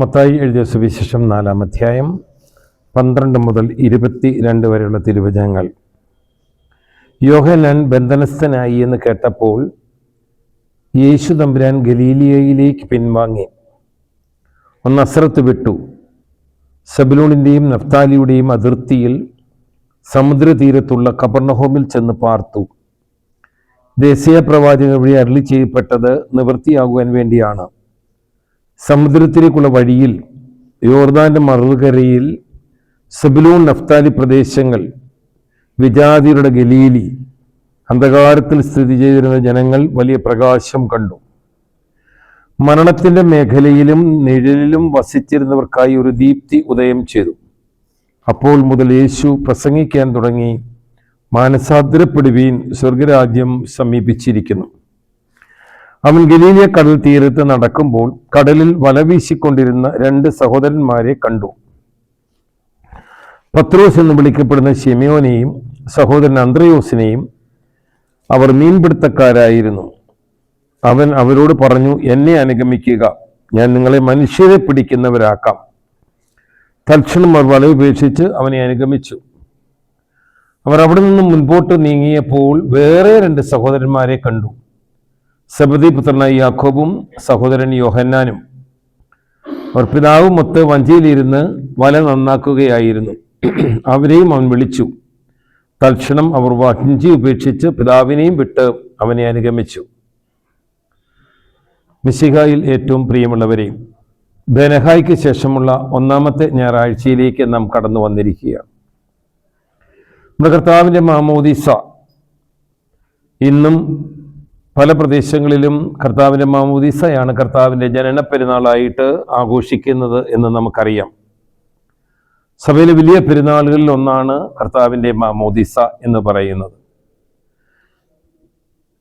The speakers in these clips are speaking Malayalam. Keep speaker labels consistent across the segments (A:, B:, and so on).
A: മത്തായി എഴുതിയ സുവിശേഷം 4-ാം അധ്യായം 12 മുതൽ 22 വരെയുള്ള തിരുവചനങ്ങൾ. യോഹന്നാൻ ബന്ധനസ്ഥനായി എന്ന് കേട്ടപ്പോൾ യേശു തമ്പുരാൻ ഗലീലിയയിലേക്ക് പിൻവാങ്ങി നസറത്ത് വിട്ടു. സെബൂലൂണിൻ്റെയും നഫ്താലിയുടെയും അതിർത്തിയിൽ സമുദ്രതീരത്തുള്ള കപർന്നഹൂമിൽ ചെന്ന് പാർത്തു. യെശയ്യാ പ്രവാചകൻ വഴി അരുളി ചെയ്യപ്പെട്ടത് നിവൃത്തിയാകുവാൻ വേണ്ടിയാണ്. സമുദ്രത്തിലേക്കുള്ള വഴിയിൽ യോർദാന്റെ മറുകരയിൽ സെബൂലൂൺ നഫ്താലി പ്രദേശങ്ങൾ, വിജാതിയുടെ ഗലീലി, അന്ധകാരത്തിൽ സ്ഥിതി ചെയ്തിരുന്ന ജനങ്ങൾ വലിയ പ്രകാശം കണ്ടു. മരണത്തിന്റെ മേഖലയിലും നിഴലിലും വസിച്ചിരുന്നവർക്കായി ഒരു ദീപ്തി ഉദയം ചെയ്തു. അപ്പോൾ മുതൽ യേശു പ്രസംഗിക്കാൻ തുടങ്ങി, മാനസാന്തരപ്പെടുവീൻ, സ്വർഗരാജ്യം സമീപിച്ചിരിക്കുന്നു. അവൻ ഗലീലിയ കടൽ തീരത്ത് നടക്കുമ്പോൾ കടലിൽ വല വീശിക്കൊണ്ടിരുന്ന 2 സഹോദരന്മാരെ കണ്ടു. പത്രോസ് എന്ന് വിളിക്കപ്പെടുന്ന ശിമയോനെയും സഹോദരൻ അന്ത്രയോസിനെയും. അവർ മീൻപിടുത്തക്കാരായിരുന്നു. അവൻ അവരോട് പറഞ്ഞു, എന്നെ അനുഗമിക്കുക, ഞാൻ നിങ്ങളെ മനുഷ്യരെ പിടിക്കുന്നവരാക്കാം. തൽക്ഷണം അവർ വല ഉപേക്ഷിച്ച് അവനെ അനുഗമിച്ചു. അവർ അവിടെ നിന്നും മുൻപോട്ട് നീങ്ങിയപ്പോൾ വേറെ 2 സഹോദരന്മാരെ കണ്ടു. സെബദി പുത്രനായ യാക്കോബും സഹോദരൻ യോഹന്നാനും. അവർ പിതാവുമൊത്ത് വഞ്ചിയിലിരുന്ന് വല നന്നാക്കുകയായിരുന്നു. അവരെയും അവൻ വിളിച്ചു. തൽക്ഷണം അവർ വഞ്ചി ഉപേക്ഷിച്ച് പിതാവിനെയും വിട്ട് അവനെ അനുഗമിച്ചു. മിശിഹായിൽ ഏറ്റവും പ്രിയമുള്ളവരെ, ബെനഹായ്ക്ക് ശേഷമുള്ള 1-ാമത്തെ ഞായറാഴ്ചയിലേക്ക് നാം കടന്നു വന്നിരിക്കുകയാണ്. നമ്മുടെ കർത്താവിൻ്റെ മാമോദീസ ഇന്നും പല പ്രദേശങ്ങളിലും കർത്താവിൻ്റെ മാമോദീസയാണ് കർത്താവിൻ്റെ ജനന പെരുന്നാളായിട്ട് ആഘോഷിക്കുന്നത് എന്ന് നമുക്കറിയാം. സഭയിലെ വലിയ പെരുന്നാളുകളിൽ ഒന്നാണ് കർത്താവിൻ്റെ മാമോദീസ എന്ന് പറയുന്നത്.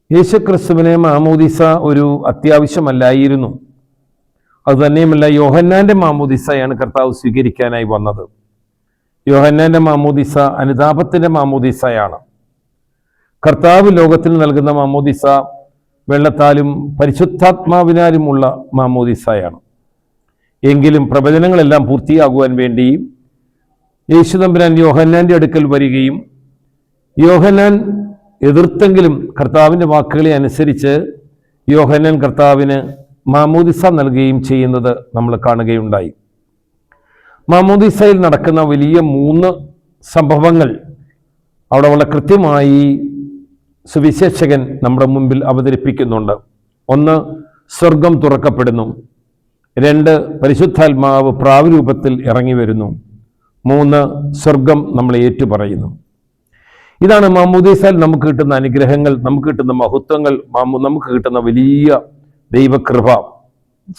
A: യേശുക്രിസ്തുവിനെ മാമോദീസ ഒരു അത്യാവശ്യമല്ലായിരുന്നു. അതുതന്നെയുമല്ല, യോഹന്നാന്റെ മാമോദീസയാണ് കർത്താവ് സ്വീകരിക്കാനായി വന്നത്. യോഹന്നാന്റെ മാമോദീസ അനുതാപത്തിന്റെ മാമോദീസയാണ്. കർത്താവ് ലോകത്തിന് നൽകുന്ന മാമോദീസ വെള്ളത്താലും പരിശുദ്ധാത്മാവിനാലുമുള്ള മാമോദീസയാണ്. എങ്കിലും പ്രവചനങ്ങളെല്ലാം പൂർത്തിയാകുവാൻ വേണ്ടി യേശു തമ്പുരാൻ യോഹന്നാന്റെ അടുക്കൽ വരികയും യോഹന്നാൻ എതിർത്തെങ്കിലും കർത്താവിൻ്റെ വാക്കുകളെ അനുസരിച്ച് യോഹന്നാൻ കർത്താവിന് മാമോദീസ നൽകുകയും ചെയ്യുന്നത് നമ്മൾ കാണുകയുണ്ടായി. മാമോദീസയിൽ നടക്കുന്ന വലിയ 3 സംഭവങ്ങൾ അവിടെ വളരെ കൃത്യമായി സുവിശേഷകൻ നമ്മുടെ മുമ്പിൽ അവതരിപ്പിക്കുന്നുണ്ട്. 1, സ്വർഗം തുറക്കപ്പെടുന്നു. 2, പരിശുദ്ധാത്മാവ് പ്രാവരൂപത്തിൽ ഇറങ്ങി വരുന്നു. 3, സ്വർഗം നമ്മളെ ഏറ്റുപറയുന്നു. ഇതാണ് മാമോദീസയിൽ നമുക്ക് കിട്ടുന്ന അനുഗ്രഹങ്ങൾ, നമുക്ക് കിട്ടുന്ന മഹത്വങ്ങൾ, നമുക്ക് കിട്ടുന്ന വലിയ ദൈവകൃപ.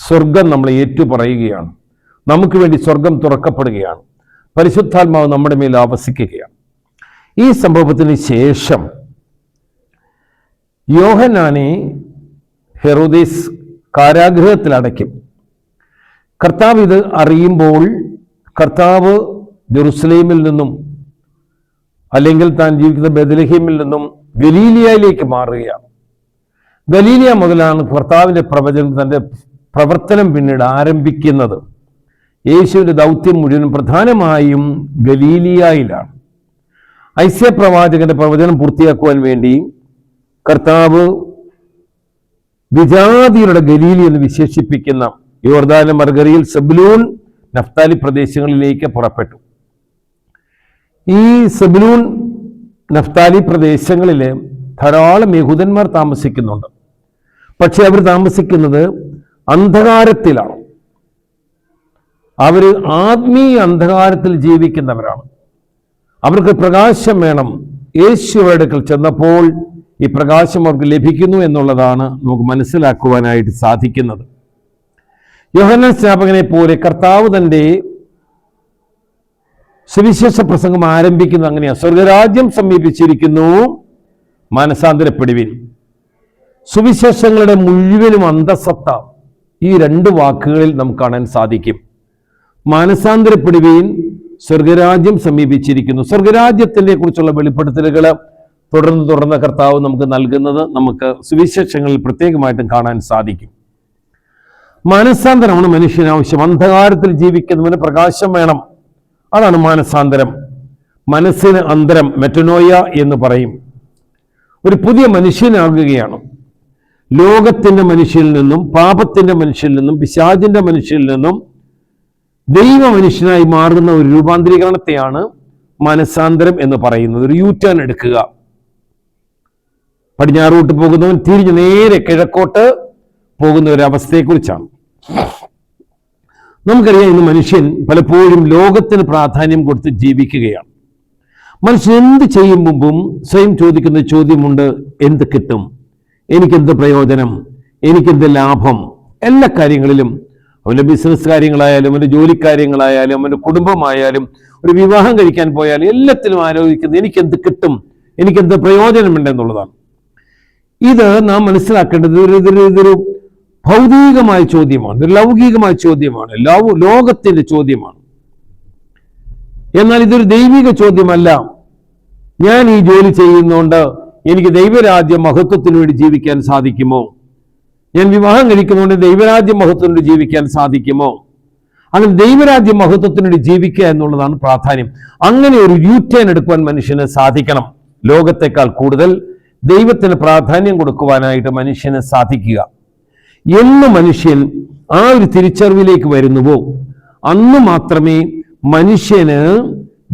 A: സ്വർഗം നമ്മളെ ഏറ്റുപറയുകയാണ്. നമുക്ക് വേണ്ടി സ്വർഗം തുറക്കപ്പെടുകയാണ്. പരിശുദ്ധാത്മാവ് നമ്മുടെ മേൽ ആവസിക്കുകയാണ്. ഈ സംഭവത്തിന് ശേഷം യോഹന്നാനെ ഹെറോദേസ് കാരാഗൃഹത്തിൽ അടയ്ക്കും. കർത്താവ് ഇത് അറിയുമ്പോൾ കർത്താവ് ജെറുസലേമിൽ നിന്നും, അല്ലെങ്കിൽ താൻ ജീവിക്കുന്ന ബെത്ലഹേമിൽ നിന്നും ഗലീലിയയിലേക്ക് മാറുകയാണ്. ഗലീലിയ മുതലാണ് കർത്താവിൻ്റെ തൻ്റെ പ്രവർത്തനം പിന്നീട് ആരംഭിക്കുന്നത്. യേശുവിൻ്റെ ദൗത്യം മുഴുവൻ പ്രധാനമായും ഗലീലിയയിലാണ്. ഐസ്യ പ്രവാചകന്റെ പ്രവചനം പൂർത്തിയാക്കുവാൻ വേണ്ടി കർത്താവ് വിജാതിയുടെ ഗലീലി എന്ന് വിശേഷിപ്പിക്കുന്ന യോർദാന്റെ മറുകരയിൽ സെബൂലൂൺ നഫ്താലി പ്രദേശങ്ങളിലേക്ക് പുറപ്പെട്ടു. ഈ സെബൂലൂൺ നഫ്താലി പ്രദേശങ്ങളിൽ ധാരാളം യഹൂദന്മാർ താമസിക്കുന്നുണ്ട്. പക്ഷെ അവർ താമസിക്കുന്നത് അന്ധകാരത്തിലാണ്. അവർ ആത്മീയ അന്ധകാരത്തിൽ ജീവിക്കുന്നവരാണ്. അവർക്ക് പ്രകാശം വേണം. യേശുവിന്റെ അടുക്കൽ ചെന്നപ്പോൾ ഈ പ്രകാശം അവർക്ക് ലഭിക്കുന്നു എന്നുള്ളതാണ് നമുക്ക് മനസ്സിലാക്കുവാനായിട്ട് സാധിക്കുന്നത്. യോഹന്നാൻ സ്നാപകനെ പോലെ കർത്താവ് തൻ്റെ സുവിശേഷ പ്രസംഗം ആരംഭിക്കുന്നത് അങ്ങനെയാണ്. സ്വർഗരാജ്യം സമീപിച്ചിരിക്കുന്നു, മാനസാന്തരപ്പെടുവിൻ. സുവിശേഷങ്ങളുടെ മുഴുവനും അന്തസത്ത ഈ 2 വാക്കുകളിൽ നമുക്ക് കാണാൻ സാധിക്കും. മാനസാന്തരപ്പെടുവീൻ, സ്വർഗരാജ്യം സമീപിച്ചിരിക്കുന്നു. സ്വർഗരാജ്യത്തിനെ കുറിച്ചുള്ള വെളിപ്പെടുത്തലുകൾ തുടർന്ന് കർത്താവ് നമുക്ക് നൽകുന്നത് നമുക്ക് സുവിശേഷങ്ങളിൽ പ്രത്യേകമായിട്ടും കാണാൻ സാധിക്കും. മാനസാന്തരമാണ് മനുഷ്യന് ആവശ്യം. അന്ധകാരത്തിൽ ജീവിക്കുന്നവന് പ്രകാശം വേണം. അതാണ് മാനസാന്തരം. മനസ്സിന് അന്തരം, മെറ്റനോയ എന്ന് പറയും. ഒരു പുതിയ മനുഷ്യനാകുകയാണ്. ലോകത്തിന്റെ മനുഷ്യനിൽ നിന്നും, പാപത്തിന്റെ മനുഷ്യനിൽ നിന്നും, പിശാചിന്റെ മനുഷ്യനിൽ നിന്നും ദൈവ മനുഷ്യനായി മാറുന്ന ഒരു രൂപാന്തരീകരണത്തെയാണ് മനസാന്തരം എന്ന് പറയുന്നത്. ഒരു യൂട്ടേൺ എടുക്കുക. പടിഞ്ഞാറോട്ട് പോകുന്നവൻ തിരിഞ്ഞ് നേരെ കിഴക്കോട്ട് പോകുന്ന ഒരു അവസ്ഥയെക്കുറിച്ചാണ്. നമുക്കറിയാം, ഇന്ന് മനുഷ്യൻ പലപ്പോഴും ലോകത്തിന് പ്രാധാന്യം കൊടുത്ത് ജീവിക്കുകയാണ്. മനുഷ്യൻ എന്ത് ചെയ്യും മുമ്പും സ്വയം ചോദിക്കുന്ന ചോദ്യമുണ്ട്: എന്ത് കിട്ടും, എനിക്കെന്ത് പ്രയോജനം, എനിക്കെന്ത് ലാഭം? എല്ലാ കാര്യങ്ങളിലും, അവൻ്റെ ബിസിനസ് കാര്യങ്ങളായാലും, അവൻ്റെ ജോലിക്കാര്യങ്ങളായാലും, അവൻ്റെ കുടുംബമായാലും, ഒരു വിവാഹം കഴിക്കാൻ പോയാലും എല്ലാത്തിലും ആലോചിക്കുന്നത് എനിക്കെന്ത് കിട്ടും, എനിക്കെന്ത് പ്രയോജനമുണ്ടെന്നുള്ളതാണ്. ഇത് നാം മനസ്സിലാക്കേണ്ടത് ഇതൊരു ഭൗതികമായ ചോദ്യമാണ്, ഒരു ലൗകികമായ ചോദ്യമാണ്, ലോകത്തിന്റെ ചോദ്യമാണ്. എന്നാൽ ഇതൊരു ദൈവിക ചോദ്യമല്ല. ഞാൻ ഈ ജോലി ചെയ്യുന്നതുകൊണ്ട് എനിക്ക് ദൈവരാജ്യ മഹത്വത്തിനു വേണ്ടി ജീവിക്കാൻ സാധിക്കുമോ? ഞാൻ വിവാഹം കഴിക്കുന്നതുകൊണ്ട് ദൈവരാജ്യ മഹത്വത്തിനു വേണ്ടി ജീവിക്കാൻ സാധിക്കുമോ? അങ്ങനെ ദൈവരാജ്യ മഹത്വത്തിനു വേണ്ടി ജീവിക്കുക എന്നുള്ളതാണ് പ്രാധാന്യം. അങ്ങനെ ഒരു യൂട്ടേൺ എടുക്കുവാൻ മനുഷ്യന് സാധിക്കണം. ലോകത്തെക്കാൾ കൂടുതൽ ദൈവത്തിന് പ്രാധാന്യം കൊടുക്കുവാനായിട്ട് മനുഷ്യന് സാധിക്കുക. എന്ന് മനുഷ്യൻ ആ ഒരു തിരിച്ചറിവിലേക്ക് വരുന്നുവോ അന്ന് മാത്രമേ മനുഷ്യന്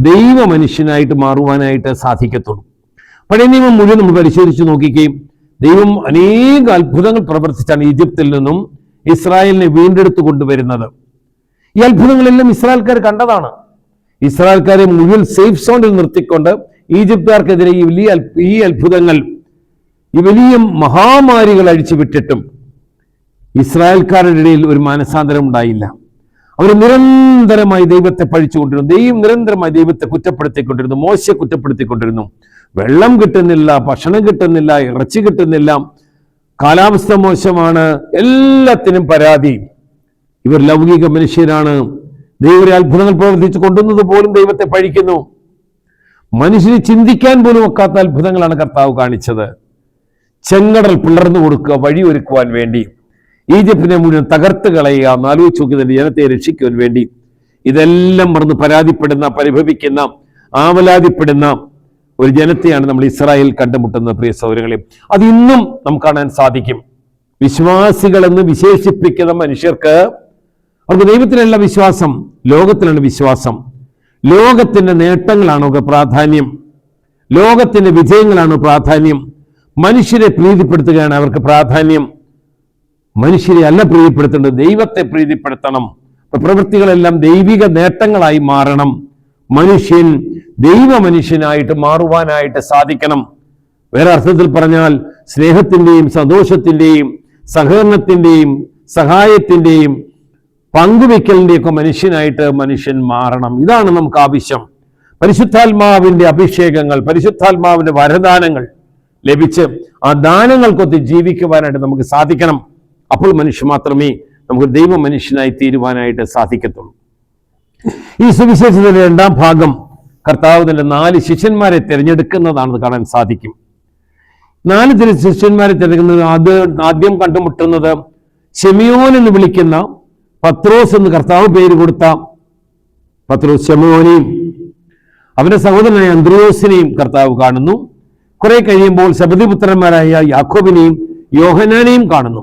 A: ദൈവ മനുഷ്യനായിട്ട് മാറുവാനായിട്ട് സാധിക്കത്തുള്ളൂ. പഴയ നിയമം മുഴുവൻ നമ്മൾ പരിശോധിച്ച് നോക്കുകയും ദൈവം അനേക അത്ഭുതങ്ങൾ പ്രവർത്തിച്ചാണ് ഈജിപ്തിൽ നിന്നും ഇസ്രായേലിനെ വീണ്ടെടുത്തു കൊണ്ടുവരുന്നത്. ഈ അത്ഭുതങ്ങളെല്ലാം ഇസ്രായേൽക്കാർ കണ്ടതാണ്. ഇസ്രായേൽക്കാരെ മുഴുവൻ സേഫ് സോണിൽ നിർത്തിക്കൊണ്ട് ഈജിപ്തുകാർക്കെതിരെ ഈ അത്ഭുതങ്ങൾ, ഈ വലിയ മഹാമാരികൾ അഴിച്ചുവിട്ടിട്ടും ഇസ്രായേൽക്കാരുടെ ഇടയിൽ ഒരു മാനസാന്തരം ഉണ്ടായില്ല. അവർ നിരന്തരമായി ദൈവത്തെ പഴിച്ചുകൊണ്ടിരുന്നു. നിരന്തരമായി ദൈവത്തെ കുറ്റപ്പെടുത്തിക്കൊണ്ടിരുന്നു. മോശയെ കുറ്റപ്പെടുത്തിക്കൊണ്ടിരുന്നു. വെള്ളം കിട്ടുന്നില്ല, ഭക്ഷണം കിട്ടുന്നില്ല, ഇറച്ചി കിട്ടുന്നില്ല, കാലാവസ്ഥ മോശമാണ്, എല്ലാത്തിനും പരാതി. ഇവർ ലൗകിക മനുഷ്യരാണ്. ദൈവരെ അത്ഭുതങ്ങൾ പ്രവർത്തിച്ച് കൊണ്ടുവന്നത് പോലും ദൈവത്തെ പഴിക്കുന്നു. മനുഷ്യന് ചിന്തിക്കാൻ പോലും ഒക്കാത്ത അത്ഭുതങ്ങളാണ് കർത്താവ് കാണിച്ചത്. ചെങ്കടൽ പിളർന്നു കൊടുക്കുക വഴി ഒരുക്കുവാൻ വേണ്ടി, ഈജിപ്തിനെ മുഴുവൻ തകർത്ത് കളയുക, ആലോചിച്ച് നോക്കുന്നതിന്റെ ജനത്തെ രക്ഷിക്കുവാൻ വേണ്ടി. ഇതെല്ലാം മറന്ന് പരാതിപ്പെടുന്ന, പരിഭവിക്കുന്ന, ആവലാതിപ്പെടുന്ന ഒരു ജനത്തെയാണ് നമ്മൾ ഇസ്രായേൽ കണ്ടുമുട്ടുന്നത്. പ്രിയ സഹോദരങ്ങളെ, അത് ഇന്നും നമുക്ക് കാണാൻ സാധിക്കും. വിശ്വാസികളെന്ന് വിശേഷിപ്പിക്കുന്ന മനുഷ്യർക്ക് അവർക്ക് ദൈവത്തിലല്ല വിശ്വാസം, ലോകത്തിലാണ് വിശ്വാസം. ലോകത്തിന്റെ നേട്ടങ്ങളാണോ പ്രാധാന്യം, ലോകത്തിന്റെ വിജയങ്ങളാണോ പ്രാധാന്യം, മനുഷ്യരെ പ്രീതിപ്പെടുത്തുകയാണ് അവർക്ക് പ്രാധാന്യം. മനുഷ്യരെ അല്ല പ്രീതിപ്പെടുത്തേണ്ടത്, ദൈവത്തെ പ്രീതിപ്പെടുത്തണം. പ്രവൃത്തികളെല്ലാം ദൈവിക നേട്ടങ്ങളായി മാറണം. മനുഷ്യൻ ദൈവ മനുഷ്യനായിട്ട് മാറുവാനായിട്ട് സാധിക്കണം. വേറെ അർത്ഥത്തിൽ പറഞ്ഞാൽ സ്നേഹത്തിന്റെയും സന്തോഷത്തിന്റെയും സഹകരണത്തിന്റെയും സഹായത്തിന്റെയും പങ്കുവെക്കലിന്റെയും ഒക്കെ മനുഷ്യനായിട്ട് മനുഷ്യൻ മാറണം. ഇതാണ് നമുക്ക് ആവശ്യം. പരിശുദ്ധാത്മാവിന്റെ അഭിഷേകങ്ങൾ, പരിശുദ്ധാത്മാവിന്റെ വരദാനങ്ങൾ ലഭിച്ച് ആ ദാനങ്ങൾക്കൊത്ത് ജീവിക്കുവാനായിട്ട് നമുക്ക് സാധിക്കണം. അപ്പോൾ മനുഷ്യൻ മാത്രമേ നമുക്ക് ദൈവ മനുഷ്യനായി തീരുവാനായിട്ട് സാധിക്കത്തുള്ളൂ. ഈ സുവിശേഷത്തിന്റെ 2ാം ഭാഗം കർത്താവ് തന്റെ 4 ശിഷ്യന്മാരെ തിരഞ്ഞെടുക്കുന്നതാണെന്ന് കാണാൻ സാധിക്കും. 4 ശിഷ്യന്മാരെ തിരഞ്ഞെടുക്കുന്നത് ആദ്യം കണ്ടുമുട്ടുന്നത് ശിമിയോൻ എന്ന് വിളിക്കുന്ന പത്രോസ് എന്ന് കർത്താവ് പേര് കൊടുത്ത പത്രോസ്, ശിമിയോനെയും അവന്റെ സഹോദരനായ അന്ത്രയോസിനെയും കർത്താവ് കാണുന്നു. കുറെ കഴിയുമ്പോൾ സബദിപുത്രന്മാരായ യാക്കോബിനെയും യോഹന്നാനെയും കാണുന്നു.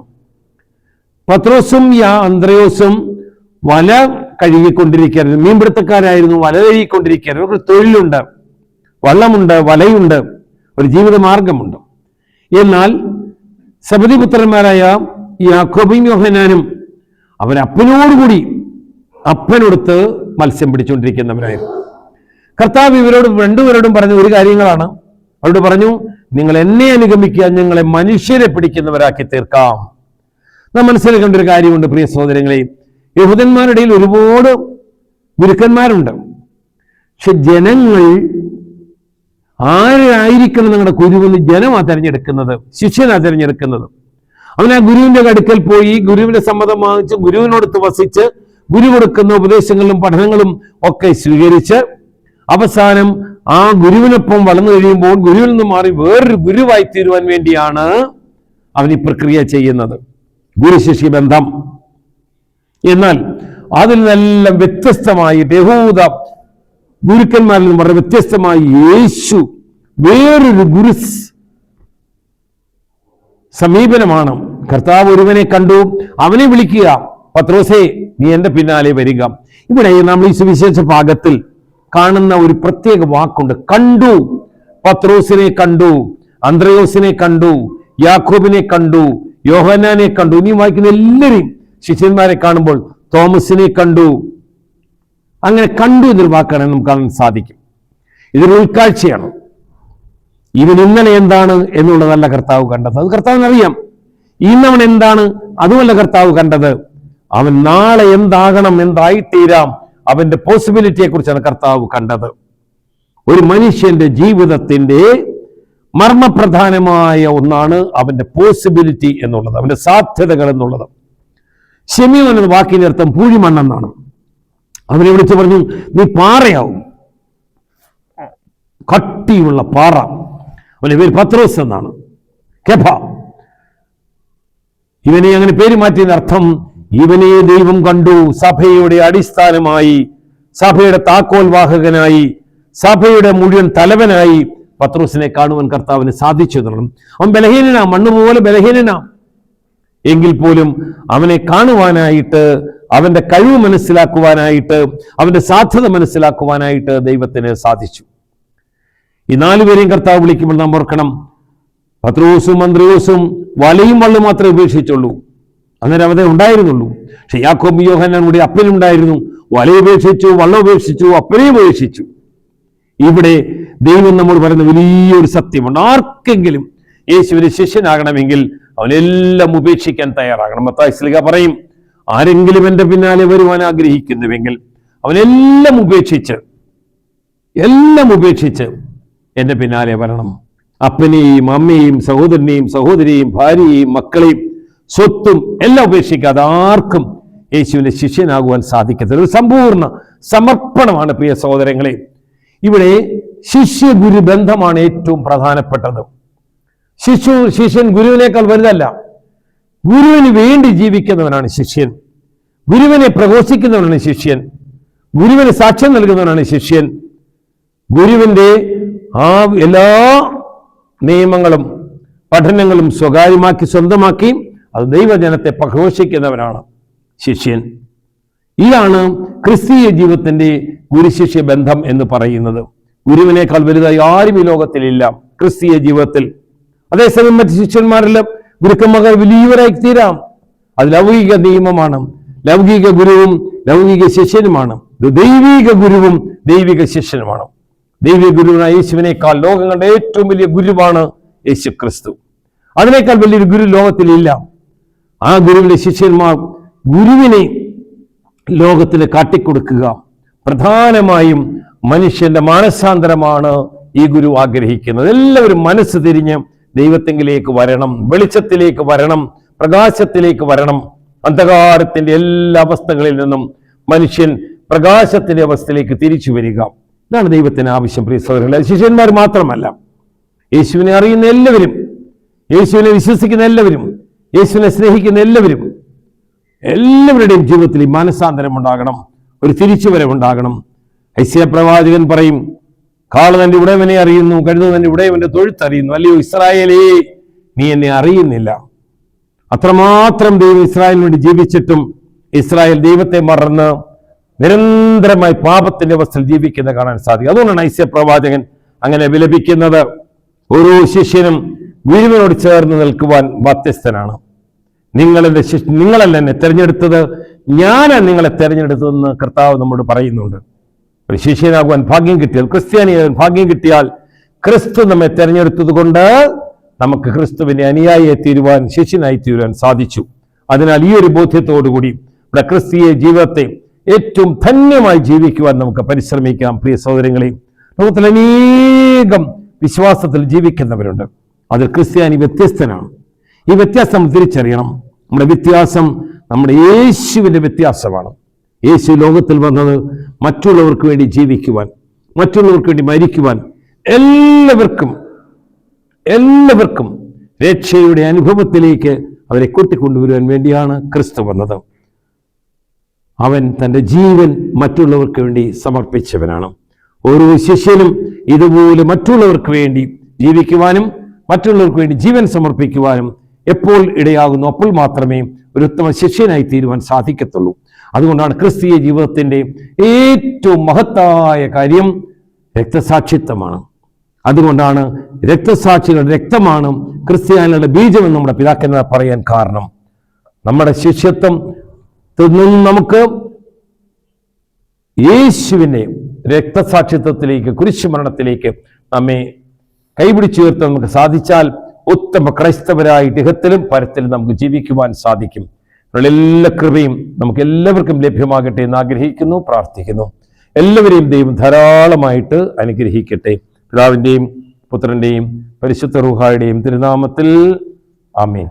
A: പത്രോസും അന്ത്രയോസും വല കഴുകിക്കൊണ്ടിരിക്കുകയായിരുന്നു. മീൻപിടുത്തക്കാരായിരുന്നു, വല കഴുകിക്കൊണ്ടിരിക്കുകയായിരുന്നു. അവർക്ക് തൊഴിലുണ്ട്, വള്ളമുണ്ട്, വലയുണ്ട്, ഒരു ജീവിത മാർഗമുണ്ട്. എന്നാൽ സബദിപുത്രന്മാരായ യാക്കോബും യോഹന്നാനും അവരപ്പനോടുകൂടി അപ്പനൊടുത്ത് മത്സ്യം പിടിച്ചുകൊണ്ടിരിക്കുന്നവരായിരുന്നു. കർത്താവ് ഇവരോട് രണ്ടുപേരോടും പറഞ്ഞ ഒരു കാര്യങ്ങളാണ്. അവരോട് പറഞ്ഞു, നിങ്ങൾ എന്നെ അനുഗമിക്കുക, ഞങ്ങളെ മനുഷ്യരെ പിടിക്കുന്നവരാക്കി തീർക്കാം. നാം മനസ്സിലാക്കേണ്ട ഒരു കാര്യമുണ്ട് പ്രിയ സഹോദരങ്ങളെ. യഹൂദന്മാരുടെ ഇടയിൽ ഒരുപാട് ഗുരുക്കന്മാരുണ്ട്. പക്ഷെ ജനങ്ങൾ ആരായിരിക്കണം നിങ്ങളുടെ ഗുരുവെന്ന് ജനമാ തിരഞ്ഞെടുക്കുന്നത്, ശിഷ്യനാ തിരഞ്ഞെടുക്കുന്നത്. അവൻ ആ ഗുരുവിന്റെ അടുക്കൽ പോയി ഗുരുവിന്റെ സമ്മതം വാങ്ങിച്ച് ഗുരുവിനോടൊത്ത് വസിച്ച് ഗുരു കൊടുക്കുന്ന ഉപദേശങ്ങളും പഠനങ്ങളും ഒക്കെ സ്വീകരിച്ച് അവസാനം ആ ഗുരുവിനൊപ്പം വളർന്നു കഴിയുമ്പോൾ ഗുരുവിൽ നിന്ന് മാറി വേറൊരു ഗുരുവായി തീരുവാൻ വേണ്ടിയാണ് അവൻ ഈ പ്രക്രിയ ചെയ്യുന്നത്. ഗുരുശിഷ്യ ബന്ധം. എന്നാൽ അതിൽ നിന്നെല്ലാം വ്യത്യസ്തമായിട്ട് യഹൂദ ഗുരുക്കന്മാരിൽ നിന്ന് വളരെ വ്യത്യസ്തമായി യേശു വേറൊരു ഗുരു സമീപനമാണ്. കർത്താവ് ഒരുവനെ കണ്ടു, അവനെ വിളിക്കുക, പത്രോസേ നീ എന്റെ പിന്നാലെ വരിക. ഇവിടെ നമ്മൾ ഈ സുവിശേഷ ഭാഗത്തിൽ കാണുന്ന ഒരു പ്രത്യേക വാക്കുണ്ട്, കണ്ടു. പത്രോസിനെ കണ്ടു, അന്ത്രയോസിനെ കണ്ടു, യാക്കോബിനെ കണ്ടു, യോഹന്നാനെ കണ്ടു. ഇനി വായിക്കുന്ന എല്ലാവരെയും ശിഷ്യന്മാരെ കാണുമ്പോൾ തോമസിനെ കണ്ടു. അങ്ങനെ കണ്ടു എന്നൊരു വാക്കാണ് നമുക്ക് കാണാൻ സാധിക്കും. ഇതൊരു ഉൾക്കാഴ്ചയാണ്. ഇവൻ ഇന്നലെ എന്താണ് എന്നുള്ളതല്ല കർത്താവ് കണ്ടത്, അത് കർത്താവിനറിയാം. ഇന്നവൻ എന്താണ് അതുമല്ല കർത്താവ് കണ്ടത്, അവൻ നാളെ എന്താകണം, എന്തായിത്തീരാം, അവന്റെ പോസിബിലിറ്റിയെ കുറിച്ചാണ് കർത്താവ് കണ്ടത്. ഒരു മനുഷ്യന്റെ ജീവിതത്തിന്റെ മർമ്മപ്രധാനമായ ഒന്നാണ് അവന്റെ പോസിബിലിറ്റി എന്നുള്ളത്, അവന്റെ സാധ്യതകൾ എന്നുള്ളത്. ശിമിയോൻ എന്ന വാക്കിന്റെ അർത്ഥം പൂഴിമണ്ണെന്നാണ്. അവനെ വിളിച്ചു പറഞ്ഞു, നീ പാറയാവും, കട്ടിയുള്ള പാറ. അവന്റെ പേര് പത്രോസ് എന്നാണ്, കെഫ. ഇവനെ അങ്ങനെ പേര് മാറ്റിയതിന്റെ അർത്ഥം ഇവനെ ദൈവം കണ്ടു. സഭയുടെ അടിസ്ഥാനമായി, സഭയുടെ താക്കോൽ വാഹകനായി, സഭയുടെ മുഴുവൻ തലവനായി പത്രോസിനെ കാണുവാൻ കർത്താവിന് സാധിച്ചു എന്നുള്ളതും. അവൻ ബലഹീനനാ, മണ്ണ് പോലെ ബലഹീനനാ, എങ്കിൽ പോലും അവനെ കാണുവാനായിട്ട്, അവന്റെ കഴിവ് മനസ്സിലാക്കുവാനായിട്ട്, അവന്റെ സാധ്യത മനസ്സിലാക്കുവാനായിട്ട് ദൈവത്തിന് സാധിച്ചു. ഈ 4 പേരെയും കർത്താവ് വിളിക്കുമ്പോൾ നാം ഓർക്കണം, പത്രോസും അന്ത്രയോസും വലയും വള്ളും മാത്രമേ ഉപേക്ഷിച്ചുള്ളൂ, അന്നേരം അവരെ ഉണ്ടായിരുന്നുള്ളൂ. പക്ഷെ യാക്കോബ് യോഹന്നാൻ കൂടി അപ്പനുണ്ടായിരുന്നു. വല ഉപേക്ഷിച്ചു, വള്ളം ഉപേക്ഷിച്ചു, അപ്പനെയും ഉപേക്ഷിച്ചു. ഇവിടെ ദൈവം നമ്മൾ പറയുന്ന വലിയൊരു സത്യമുണ്ട്, ആർക്കെങ്കിലും യേശുവിന് ശിഷ്യനാകണമെങ്കിൽ അവനെല്ലാം ഉപേക്ഷിക്കാൻ തയ്യാറാകണം. മത്തായി ശ്ലീഹ പറയും, ആരെങ്കിലും എൻ്റെ പിന്നാലെ വരുവാൻ ആഗ്രഹിക്കുന്നുവെങ്കിൽ അവനെല്ലാം ഉപേക്ഷിച്ച് എൻ്റെ പിന്നാലെ വരണം. അപ്പനെയും അമ്മയെയും സഹോദരനെയും സഹോദരിയെയും ഭാര്യയെയും മക്കളെയും സ്വത്തും എല്ലാം ഉപേക്ഷിക്കാതെ ആർക്കും യേശുവിന്റെ ശിഷ്യനാകുവാൻ സാധിക്കത്തില്ല. ഒരു സമ്പൂർണ്ണ സമർപ്പണമാണ് പ്രിയ സഹോദരങ്ങളെ. ഇവിടെ ശിഷ്യ ഗുരു ബന്ധമാണ് ഏറ്റവും പ്രധാനപ്പെട്ടത്. ശിഷ്യൻ ഗുരുവിനേക്കാൾ വലുതല്ല. ഗുരുവിന് വേണ്ടി ജീവിക്കുന്നവനാണ് ശിഷ്യൻ, ഗുരുവിനെ പ്രഘോഷിക്കുന്നവനാണ് ശിഷ്യൻ, ഗുരുവിന് സാക്ഷ്യം നൽകുന്നവനാണ് ശിഷ്യൻ. ഗുരുവിന്റെ ആ എല്ലാ നിയമങ്ങളും പഠനങ്ങളും സ്വകാര്യമാക്കി സ്വന്തമാക്കി അത് ദൈവജനത്തെ പ്രഘോഷിക്കുന്നവനാണ് ശിഷ്യൻ. ഇതാണ് ക്രിസ്തീയ ജീവിതത്തിന്റെ ഗുരുശിഷ്യ ബന്ധം എന്ന് പറയുന്നത്. ഗുരുവിനേക്കാൾ വലുതായി ആരും ഈ ലോകത്തിലില്ല ക്രിസ്തീയ ജീവിതത്തിൽ. അതേസമയം മറ്റ് ശിഷ്യന്മാരെല്ലാം ഗുരുക്കന്മാർ വലിയവരായി തീരാം. അത് ലൗകിക നിയമമാണ്. ലൗകിക ഗുരുവും ലൗകിക ശിഷ്യനുമാണ്. ദൈവിക ഗുരുവും ദൈവിക ശിഷ്യനുമാണ്. ദൈവിക ഗുരുവിനായ യേശുവിനേക്കാൾ ലോകങ്ങളുടെ ഏറ്റവും വലിയ ഗുരുവാണ് യേശു ക്രിസ്തു. അതിനേക്കാൾ വലിയൊരു ഗുരു ലോകത്തിലില്ല. ആ ഗുരുവിന്റെ ശിഷ്യന്മാർ ഗുരുവിനെ ലോകത്തിന് കാട്ടിക്കൊടുക്കുക. പ്രധാനമായും മനുഷ്യന്റെ മാനസാന്തരമാണ് ഈ ഗുരു ആഗ്രഹിക്കുന്നത്. എല്ലാവരും മനസ്സ് തിരിഞ്ഞ് ദൈവത്തെങ്കിലേക്ക് വരണം, വെളിച്ചത്തിലേക്ക് വരണം, പ്രകാശത്തിലേക്ക് വരണം. അന്ധകാരത്തിന്റെ എല്ലാ അവസ്ഥകളിൽ നിന്നും മനുഷ്യൻ പ്രകാശത്തിന്റെ അവസ്ഥയിലേക്ക് തിരിച്ചു വരിക. ഇതാണ് ദൈവത്തിന് ആവശ്യം. പ്രിയ സഹോദരങ്ങളെ, ശിഷ്യന്മാർ മാത്രമല്ല, യേശുവിനെ അറിയുന്ന എല്ലാവരും, യേശുവിനെ വിശ്വസിക്കുന്ന എല്ലാവരും, യേശുവിനെ സ്നേഹിക്കുന്ന എല്ലാവരുടെയും ജീവിതത്തിൽ ഈ മാനസാന്തരം ഉണ്ടാകണം, ഒരു തിരിച്ചുവരവുണ്ടാകണം. ഐസിയ പ്രവാചകൻ പറയും, കാള തന്റെ ഉടയവനെ അറിയുന്നു, കഴുത തന്റെ ഉടയവന്റെ തൊഴുത്തറിയുന്നു, അല്ലയോ ഇസ്രായേലേ നീ എന്നെ അറിയുന്നില്ല. അത്രമാത്രം ദൈവം ഇസ്രായേലിന് വേണ്ടി ജീവിച്ചിട്ടും ഇസ്രായേൽ ദൈവത്തെ മറന്ന് നിരന്തരമായി പാപത്തിന്റെ അവസ്ഥയിൽ ജീവിക്കുന്നത് കാണാൻ സാധിക്കും. അതുകൊണ്ടാണ് ഐസിയ പ്രവാചകൻ അങ്ങനെ വിലപിക്കുന്നത്. ഓരോ ശിഷ്യനും ഗുരുവിനോട് ചേർന്ന് നിൽക്കുവാൻ ബാധ്യസ്ഥനാണ്. നിങ്ങളല്ല എന്നെ തെരഞ്ഞെടുത്തത്, ഞാനാണ് നിങ്ങളെ തെരഞ്ഞെടുത്തതെന്ന് കർത്താവ് നമ്മോട് പറയുന്നുണ്ട്. ഒരു ശിഷ്യനാകുവാൻ ഭാഗ്യം കിട്ടിയാൽ, ക്രിസ്ത്യാനിയാകാൻ ഭാഗ്യം കിട്ടിയാൽ, ക്രിസ്തു നമ്മെ തെരഞ്ഞെടുത്തത് കൊണ്ട് നമുക്ക് ക്രിസ്തുവിന്റെ അനുയായിയെ തീരുവാൻ, ശിഷ്യനായി തീരുവാൻ സാധിച്ചു. അതിനാൽ ഈ ഒരു ബോധ്യത്തോടുകൂടി ഇവിടെ ക്രിസ്തീയ ജീവിതത്തെ ഏറ്റവും ധന്യമായി ജീവിക്കുവാൻ നമുക്ക് പരിശ്രമിക്കാം. പ്രിയ സഹോദരങ്ങളെ, ലോകത്തിൽ അനേകം വിശ്വാസത്തിൽ ജീവിക്കുന്നവരുണ്ട്. അതിൽ ക്രിസ്ത്യാനി വ്യത്യസ്തനാണ്. ഈ വ്യത്യാസം തിരിച്ചറിയണം. നമ്മുടെ വ്യത്യാസം നമ്മുടെ യേശുവിന്റെ വ്യത്യാസമാണ്. യേശു ലോകത്തിൽ വന്നത് മറ്റുള്ളവർക്ക് വേണ്ടി ജീവിക്കുവാൻ, മറ്റുള്ളവർക്ക് വേണ്ടി മരിക്കുവാൻ, എല്ലാവർക്കും രക്ഷയുടെ അനുഭവത്തിലേക്ക് അവരെ കൂട്ടിക്കൊണ്ടുവരുവാൻ വേണ്ടിയാണ് ക്രിസ്തു വന്നത്. അവൻ തൻ്റെ ജീവൻ മറ്റുള്ളവർക്ക് വേണ്ടി സമർപ്പിച്ചവനാണ്. ഓരോ ശിഷ്യനും ഇതുപോലെ മറ്റുള്ളവർക്ക് വേണ്ടി ജീവിക്കുവാനും മറ്റുള്ളവർക്ക് വേണ്ടി ജീവൻ സമർപ്പിക്കുവാനും എപ്പോൾ ഇടയാകുന്നു അപ്പോൾ മാത്രമേ ഒരു ഉത്തമ ശിഷ്യനായി തീരുവാൻ സാധിക്കത്തുള്ളൂ. അതുകൊണ്ടാണ് ക്രിസ്തീയ ജീവിതത്തിൻ്റെ ഏറ്റവും മഹത്തായ കാര്യം രക്തസാക്ഷിത്വമാണ്. അതുകൊണ്ടാണ് രക്തസാക്ഷികളുടെ രക്തമാണ് ക്രിസ്ത്യാനികളുടെ ബീജമെന്ന് നമ്മുടെ പിതാക്കന്മാർ പറയാൻ കാരണം. നമ്മുടെ ശിഷ്യത്വത്തിൽ നിന്നും നമുക്ക് യേശുവിനെ രക്തസാക്ഷിത്വത്തിലേക്ക്, കുരിശുമരണത്തിലേക്ക് നമ്മെ കൈപിടിച്ചു ഉയർത്താൻ നമുക്ക് സാധിച്ചാൽ ഉത്തമ ക്രൈസ്തവരായിട്ട് ഇഹത്തിലും പരത്തിലും നമുക്ക് ജീവിക്കുവാൻ സാധിക്കും. എല്ലാ കൃപയും നമുക്ക് എല്ലാവർക്കും ലഭ്യമാകട്ടെ എന്ന് ആഗ്രഹിക്കുന്നു, പ്രാർത്ഥിക്കുന്നു. എല്ലാവരെയും ദൈവം ധാരാളമായിട്ട് അനുഗ്രഹിക്കട്ടെ. പിതാവിൻ്റെയും പുത്രൻ്റെയും പരിശുദ്ധ റൂഹായുടെയും തിരുനാമത്തിൽ ആമേൻ.